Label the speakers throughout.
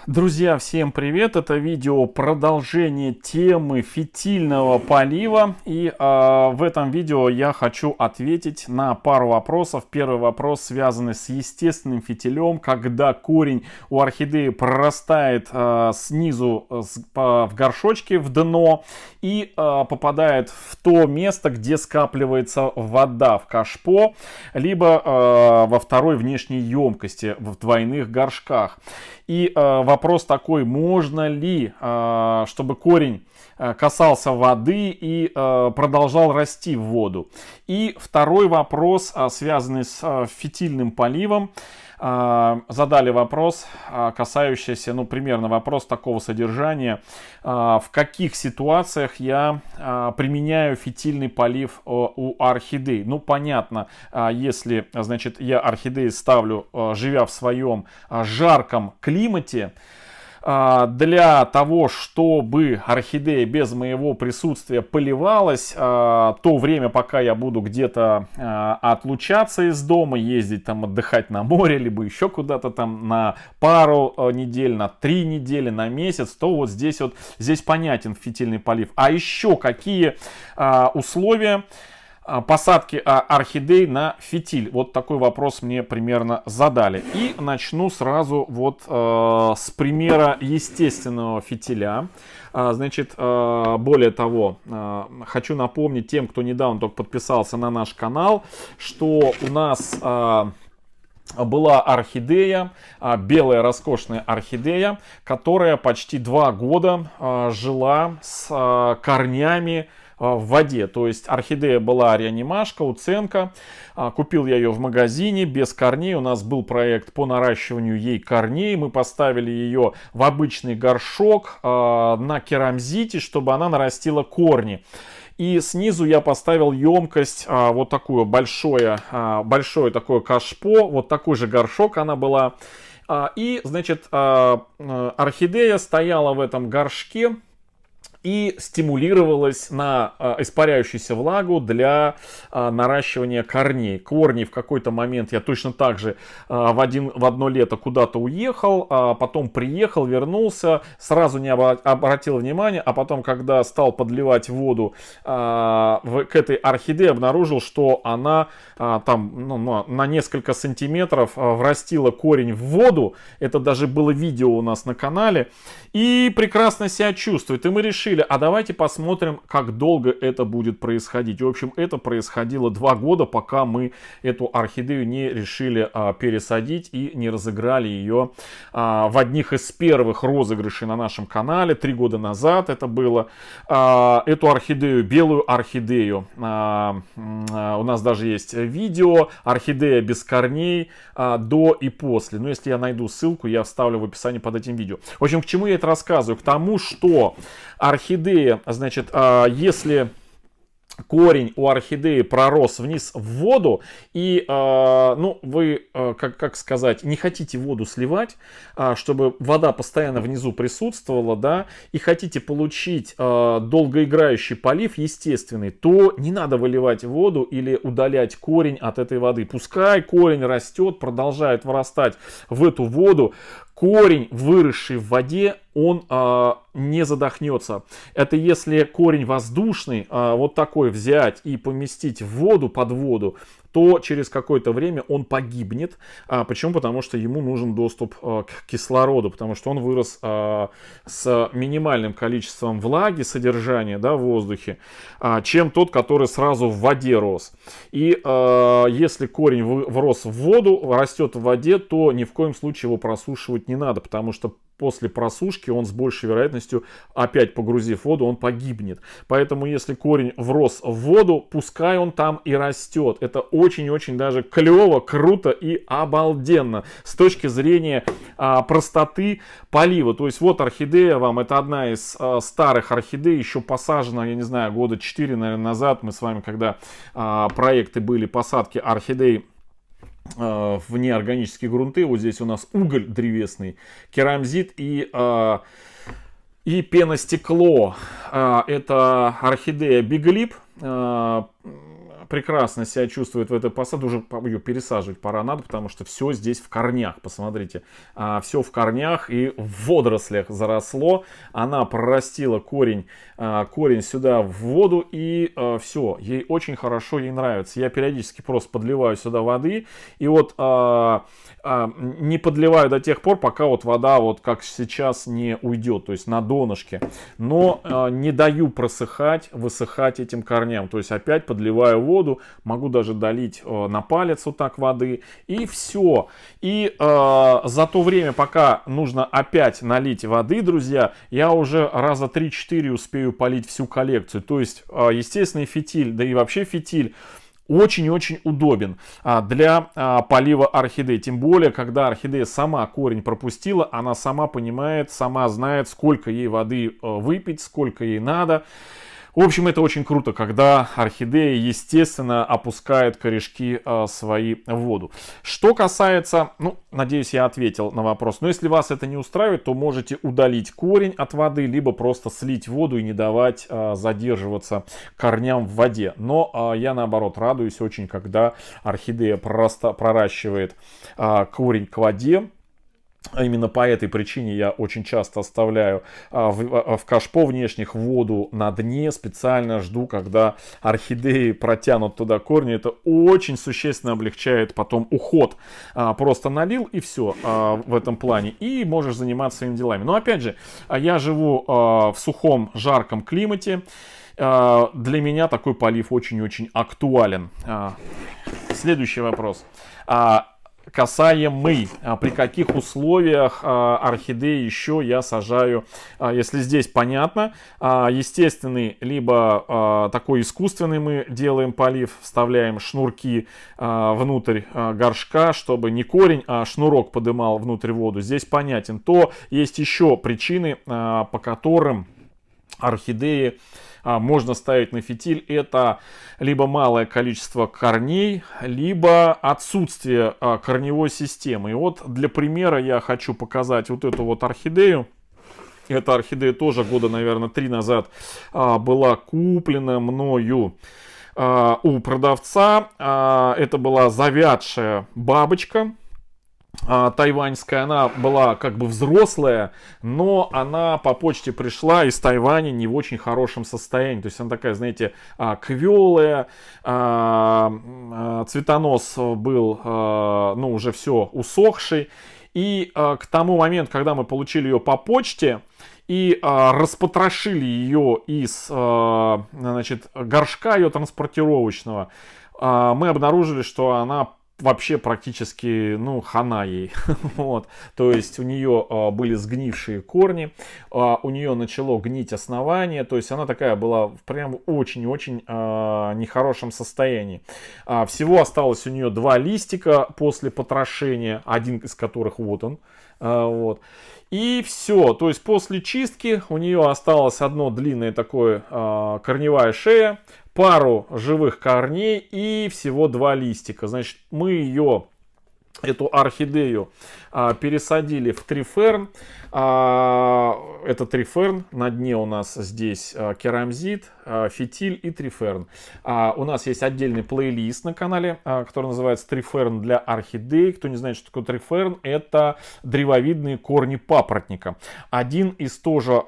Speaker 1: Друзья, всем привет! Это видео продолжение темы фитильного полива. И в этом видео я хочу ответить на пару вопросов. Первый вопрос связанный с естественным фитилем, когда корень у орхидеи прорастает снизу в горшочке в дно и попадает в то место, где скапливается вода в кашпо, либо во второй внешней емкости в двойных горшках. И вопрос такой, можно ли, чтобы корень касался воды и продолжал расти в воду. И второй вопрос, связанный с фитильным поливом. Задали вопрос, касающийся, примерно вопрос такого содержания. В каких ситуациях я применяю фитильный полив у орхидей? Понятно, если, значит, я орхидеи ставлю, живя в своем жарком климате, для того, чтобы орхидея без моего присутствия поливалась, то время, пока я буду где-то отлучаться из дома, ездить там отдыхать на море, либо еще куда-то там на пару недель, на 3 недели, на месяц, то вот здесь понятен фитильный полив. А еще какие условия посадки орхидей на фитиль? Вот такой вопрос мне примерно задали. И начну сразу с примера естественного фитиля. Значит, более того, хочу напомнить тем, кто недавно только подписался на наш канал, что у нас была орхидея, белая роскошная орхидея, которая почти 2 года жила с корнями в воде. То есть орхидея была реанимашка, уценка. Купил я ее в магазине без корней. У нас был проект по наращиванию ей корней. Мы поставили ее в обычный горшок на керамзите, чтобы она нарастила корни. И снизу я поставил емкость, вот такую большое такое кашпо, вот такой же горшок она была. И, значит, орхидея стояла в этом горшке и стимулировалась на испаряющуюся влагу для наращивания корней. Корни в какой-то момент я точно так же в одно лето куда-то уехал, потом приехал, вернулся, сразу не обратил внимания, а потом, когда стал подливать воду к этой орхидее, обнаружил, что она на несколько сантиметров врастила корень в воду. Это даже было видео у нас на канале. И прекрасно себя чувствует. И мы решили, а давайте посмотрим, как долго это будет происходить. В общем, это происходило 2 года, пока мы эту орхидею не решили пересадить и не разыграли ее в одних из первых розыгрышей на нашем канале. 3 года назад это было. Эту орхидею, белую орхидею, у нас даже есть видео, орхидея без корней до и после. Но если я найду ссылку, я вставлю в описании под этим видео. В общем, к чему я это рассказываю? К тому, что орхидея, значит, если корень у орхидеи пророс вниз в воду, и вы, как сказать, не хотите воду сливать, чтобы вода постоянно внизу присутствовала, да, и хотите получить долгоиграющий полив естественный, то не надо выливать воду или удалять корень от этой воды. Пускай корень растет, продолжает вырастать в эту воду. Корень, выросший в воде, он не задохнется. Это если корень воздушный, вот такой взять и поместить в воду, под воду, то через какое-то время он погибнет. Почему? Потому что ему нужен доступ к кислороду, потому что он вырос с минимальным количеством влаги, содержания, да, в воздухе, чем тот, который сразу в воде рос. И если корень врос в воду, растет в воде, то ни в коем случае его просушивать не надо, потому что после просушки он с большей вероятностью, опять погрузив воду, он погибнет. Поэтому если корень врос в воду, пускай он там и растет. Это очень-очень даже клево, круто и обалденно с точки зрения простоты полива. То есть вот орхидея вам, это одна из старых орхидей, еще посажена, я не знаю, года 4, наверное, назад. Мы с вами, когда проекты были посадки орхидей в неорганические грунты. Вот здесь у нас уголь древесный, керамзит и пеностекло. Это орхидея Биглип. прекрасно себя чувствует в этой посадке. Уже ее пересаживать пора надо, потому что все здесь в корнях. Посмотрите, все в корнях и в водорослях заросло. Она прорастила корень сюда в воду, и все, ей очень хорошо, ей нравится. Я периодически просто подливаю сюда воды, и вот не подливаю до тех пор, пока вот вода вот как сейчас не уйдет, то есть на донышке. Но не даю просыхать, высыхать этим корням. То есть опять подливаю воду, могу даже долить на палец вот так воды, и все. И за то время, пока нужно опять налить воды, друзья, я уже раза 3-4 успею полить всю коллекцию. То есть естественный фитиль, да и вообще фитиль очень-очень удобен для полива орхидей. Тем более, когда орхидея сама корень пропустила, она сама понимает, сама знает, сколько ей воды выпить, сколько ей надо. В общем, это очень круто, когда орхидея, естественно, опускает корешки свои в воду. Что касается, ну, надеюсь, я ответил на вопрос. Но если вас это не устраивает, то можете удалить корень от воды, либо просто слить воду и не давать задерживаться корням в воде. Но я, наоборот, радуюсь очень, когда орхидея проращивает корень к воде. Именно по этой причине я очень часто оставляю в кашпо внешних воду на дне. Специально жду, когда орхидеи протянут туда корни. Это очень существенно облегчает потом уход. Просто налил и все в этом плане. И можешь заниматься своими делами. Но опять же, я живу в сухом, жарком климате. Для меня такой полив очень-очень актуален. Следующий вопрос. Касаемый, при каких условиях орхидеи еще я сажаю, если здесь понятно, естественный, либо такой искусственный мы делаем полив, вставляем шнурки внутрь горшка, чтобы не корень, а шнурок подымал внутрь воду, здесь понятен. То есть еще причины, по которым орхидеи можно ставить на фитиль. Это либо малое количество корней, либо отсутствие корневой системы. И вот для примера я хочу показать вот эту вот орхидею. Эта орхидея тоже года, наверное, 3 назад была куплена мною у продавца. Это была завядшая бабочка тайваньская, она была как бы взрослая, но она по почте пришла из Тайваня не в очень хорошем состоянии. То есть она такая, знаете, квелая, цветонос был, ну, уже все усохший. И к тому моменту, когда мы получили ее по почте и распотрошили ее из, значит, горшка ее транспортировочного, мы обнаружили, что она вообще практически, ну, хана ей. Вот. То есть у нее были сгнившие корни, у нее начало гнить основание, то есть она такая была прям очень-очень нехорошем состоянии. Всего осталось у нее 2 листика после потрошения, один из которых вот он. Вот. И все, то есть после чистки у нее осталось одно длинное такое корневая шея, пару живых корней и всего 2 листика. Значит, мы ее, эту орхидею, пересадили в триферн. Это триферн, на дне у нас здесь керамзит, фитиль и триферн. У нас есть отдельный плейлист на канале, который называется «Триферн для орхидей». Кто не знает, что такое триферн, это древовидные корни папоротника. Один из тоже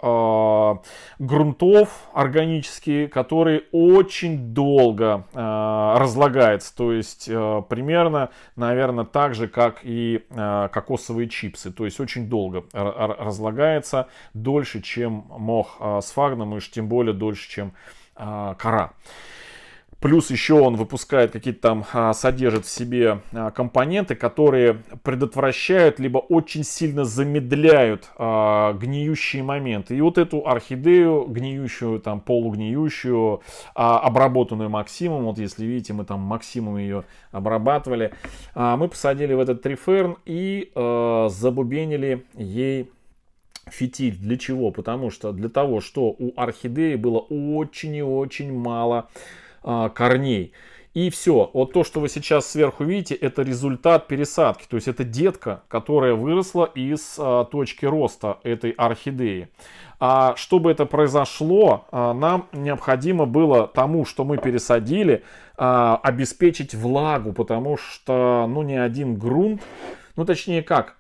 Speaker 1: грунтов органические, который очень долго разлагается. То есть примерно, наверное, так же, как и кокосовые чипсы. То есть очень долго разлагается, дольше, чем мох сфагнум, и уж тем более дольше, чем кора. Плюс еще он выпускает какие-то там, содержит в себе компоненты, которые предотвращают, либо очень сильно замедляют гниющие моменты. И вот эту орхидею, гниющую, там, полугниющую, обработанную Максимом, вот если видите, мы там Максимом ее обрабатывали, мы посадили в этот триферн и забубенили ей фитиль. Для чего? Потому что для того, что у орхидеи было очень и очень мало корней. И все. Вот то, что вы сейчас сверху видите, это результат пересадки. То есть это детка, которая выросла из точки роста этой орхидеи. А чтобы это произошло, нам необходимо было тому, что мы пересадили, обеспечить влагу, потому что, ну, ни один грунт, ну, точнее как,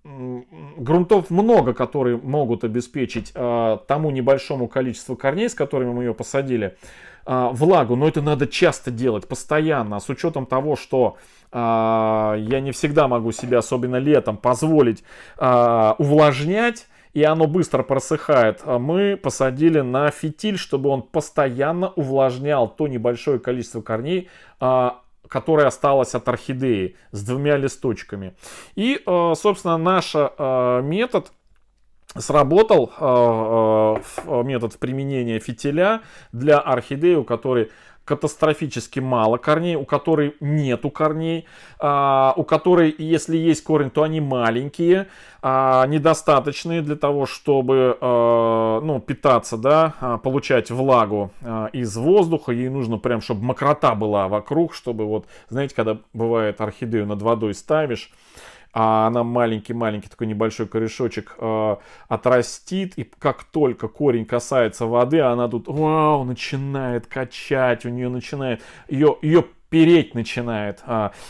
Speaker 1: грунтов много, которые могут обеспечить тому небольшому количеству корней, с которыми мы ее посадили, влагу, но это надо часто делать, постоянно, с учетом того, что я не всегда могу себе, особенно летом, позволить увлажнять, и оно быстро просыхает. Мы посадили на фитиль, чтобы он постоянно увлажнял то небольшое количество корней, которое осталось от орхидеи с 2 листочками. И, собственно, наш метод сработал, метод применения фитиля для орхидеи, у которой катастрофически мало корней, у которой нету корней, у которой, если есть корень, то они маленькие, недостаточные для того, чтобы ну, питаться, да, получать влагу из воздуха. Ей нужно прям, чтобы мокрота была вокруг, чтобы вот, знаете, когда бывает орхидею над водой ставишь, а она маленький-маленький такой небольшой корешочек отрастит, и как только корень касается воды, она тут, вау, начинает качать, у нее начинает, ее переть начинает.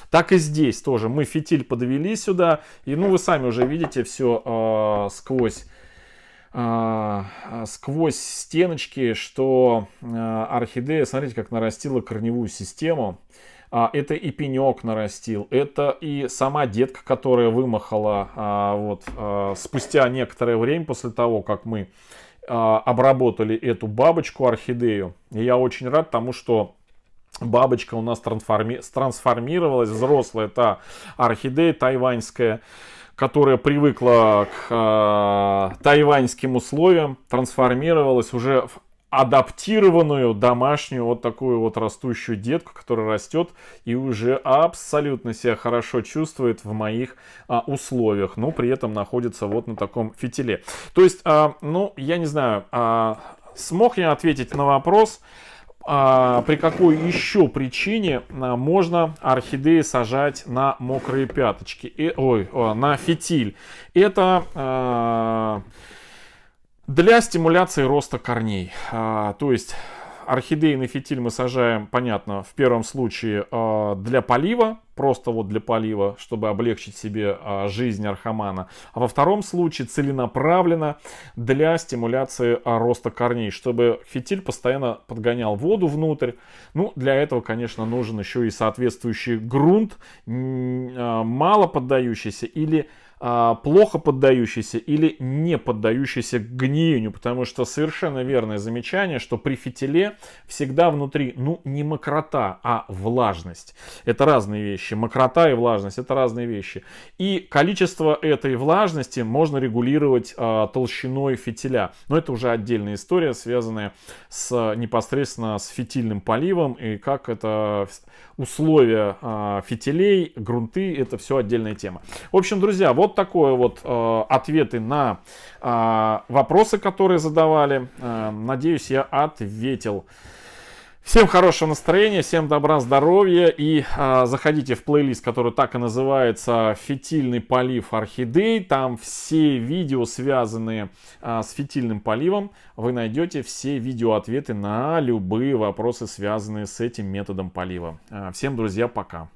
Speaker 1: Так и здесь тоже. Мы фитиль подвели сюда, и ну вы сами уже видите все сквозь стеночки, что орхидея, смотрите, как нарастила корневую систему. Это и пенек нарастил, это и сама детка, которая вымахала спустя некоторое время после того, как мы обработали эту бабочку орхидею. И я очень рад тому, что бабочка у нас трансформировалась, взрослая та орхидея тайваньская, которая привыкла к тайваньским условиям, трансформировалась уже в адаптированную домашнюю вот такую вот растущую детку, которая растет и уже абсолютно себя хорошо чувствует в моих условиях, но при этом находится вот на таком фитиле. То есть, ну, я не знаю, смог я ответить на вопрос, при какой еще причине можно орхидеи сажать на мокрые пяточки, на фитиль. Это для стимуляции роста корней. То есть орхидеи на фитиль мы сажаем, понятно, в первом случае для полива, просто вот для полива, чтобы облегчить себе жизнь архамана. А во втором случае целенаправленно для стимуляции роста корней, чтобы фитиль постоянно подгонял воду внутрь. Ну, для этого, конечно, нужен еще и соответствующий грунт, мало поддающийся или плохо поддающийся или не поддающийся гниению, потому что совершенно верное замечание, что при фитиле всегда внутри, ну, не мокрота, а влажность. Это разные вещи. Мокрота и влажность — это разные вещи. И количество этой влажности можно регулировать толщиной фитиля. Но это уже отдельная история, связанная непосредственно с фитильным поливом, и как это условия фитилей, грунты — это все отдельная тема. В общем, друзья, вот такое вот ответы на вопросы, которые задавали. Надеюсь, я ответил. Всем хорошего настроения, всем добра, здоровья, и заходите в плейлист, который так и называется «Фитильный полив орхидей». Там все видео, связанные с фитильным поливом, вы найдете все видеоответы на любые вопросы, связанные с этим методом полива. Всем, друзья, пока.